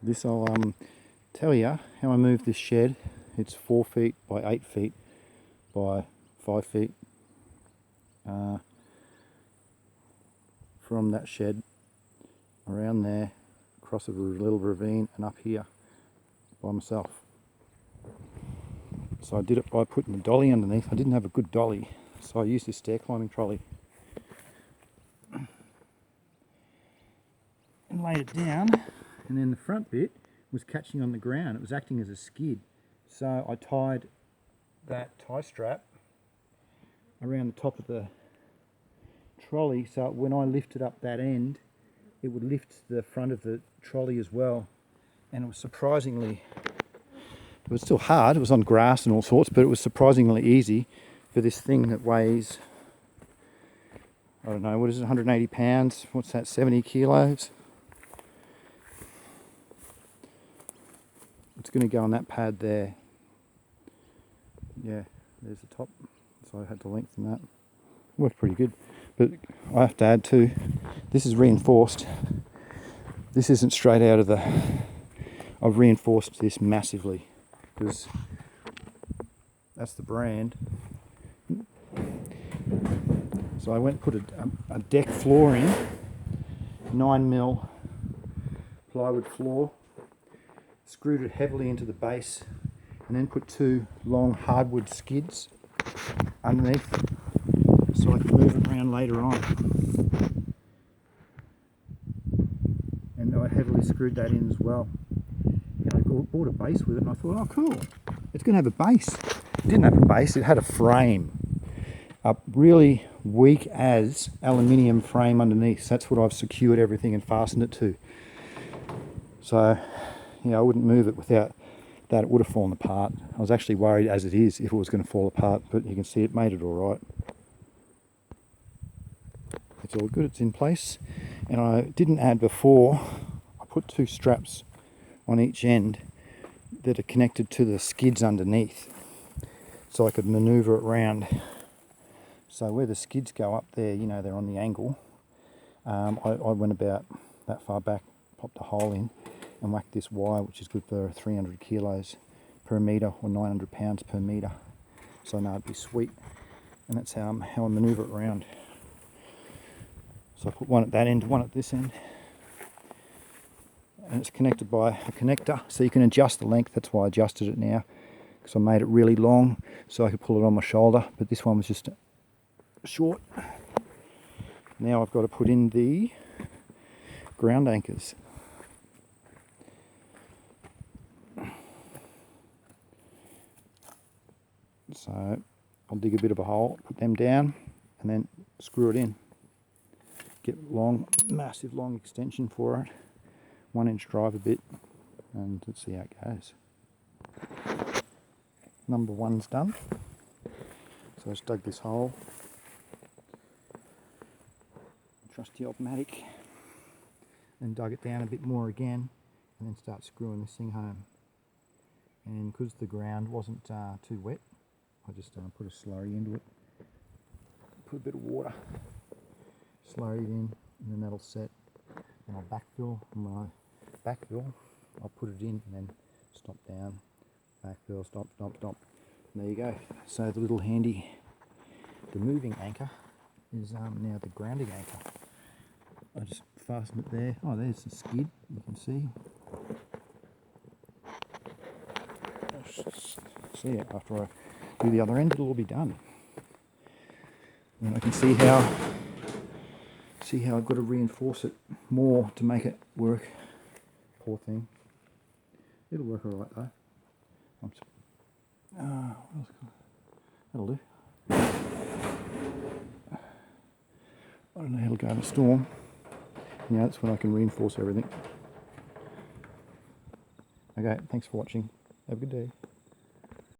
This I'll tell you how I moved this shed. It's 4 feet by 8 feet by 5 feet from that shed around there, across a little ravine and up here by myself. So I did it by putting the dolly underneath. I didn't have a good dolly, so I used this stair climbing trolley and laid it down, and then the front bit was catching on the ground. It was acting as a skid. So I tied that tie strap around the top of the trolley, so when I lifted up that end, it would lift the front of the trolley as well. And it was surprisingly, it was still hard, it was on grass and all sorts, but it was surprisingly easy for this thing that weighs, I don't know, what is it, 180 pounds? What's that, 70 kilos? It's going to go on that pad there. Yeah, there's the top. So I had to lengthen that. Worked pretty good. But I have to add too, this is reinforced. This isn't straight out of the... I've reinforced this massively because that's the brand. So I went and put a deck floor in, 9mm plywood floor, screwed it heavily into the base, and then put 2 long hardwood skids underneath so I could move it around later on. And I heavily screwed that in as well. And I bought a base with it, and I thought, oh cool, it's going to have a base. It didn't have a base, it had a frame. A really weak as aluminium frame underneath. So that's what I've secured everything and fastened it to. So, I wouldn't move it without that. It would have fallen apart. I was actually worried as it is if it was going to fall apart, but you can see it made it all right. It's all good, it's in place. And I didn't add before, I put 2 straps on each end that are connected to the skids underneath, so I could maneuver it around. So where the skids go up there, they're on the angle. I went about that far back, popped a hole in and whacked this wire, which is good for 300 kilos per metre or 900 pounds per metre. So I know it'd be sweet, and that's how I manoeuvre it around. So I put one at that end, one at this end, and it's connected by a connector, so you can adjust the length. That's why I adjusted it now, because I made it really long so I could pull it on my shoulder, but this one was just short. Now I've got to put in the ground anchors. So I'll dig a bit of a hole, put them down, and then screw it in. Get massive long extension for it, 1-inch driver bit, and let's see how it goes. Number 1's done. So I just dug this hole, trusty old matic, and dug it down a bit more again, and then start screwing this thing home. And because the ground wasn't too wet, I just put a slurry into it, put a bit of water, slurry it in, and then that'll set. And I'll backfill, and when I backfill, I'll put it in and then stop down, backfill, stop, stop, stop. And there you go. So the little handy, the moving anchor is now the grounding anchor. I just fasten it there. Oh, there's the skid, you can see. See it after I do the other end, it'll all be done. And I can see how I've got to reinforce it more to make it work. Poor thing. It'll work alright though. That'll do. I don't know how it'll go in a storm. Yeah, that's when I can reinforce everything. Okay, thanks for watching. Have a good day.